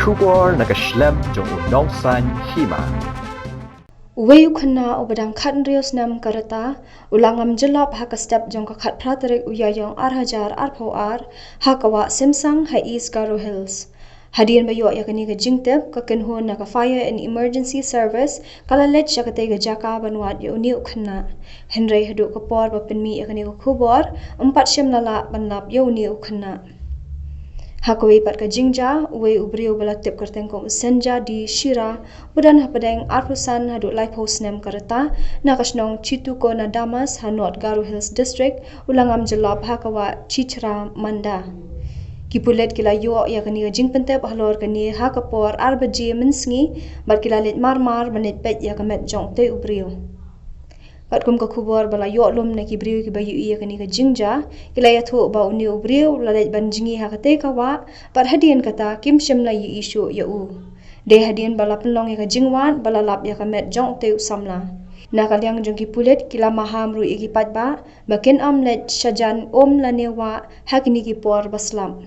kubor nakaslem jong unongsan Hima. Uwei Khynnah ubadang khat rios nam karata ulangam Jyllop hakastep jong kakhat praterik uyayong arhajar arpoar hakawa Simsang ha East Garo Hills. Hadian bayo yakani ka jingtep ka kenhon na ka fire and emergency service kala Leit yakate ka jaka banwat ya uni Khynnah. Henry hadu ka por bapinmi yakani ka kubor 4 syam lala banlap ya uni Khynnah. Hakawai pat ka jingja, uwei ubriu bala tip kerteng kong senja di Shira, budan hapadeng arpusan hadu life house nem karata, nakasnong Chitu ko na Damas ha North Garo Hills District, ulangam Jyllop hakawa Chichra Manda. Kipulet kila yo ya kani ka jing pentep halor kani hakapor arbaji mensngi, bat kila let marmar manit pet ya kamet jong te ubriu. Pat kum ka kubor bala yo lum na kibriu ki bayu iya kani ka jingja kila ya thu ba uni ubriu lalet ban Jngi ha kate ka wa pat hadian kata kim shim la yi isu ya u de hadian bala penlong ya ka jingwan bala lap ya ka met jong te samla na kalyang jong ki pulet kila maham ru iki pat ba bakin amlet shajan om la newa hakini ki por baslam.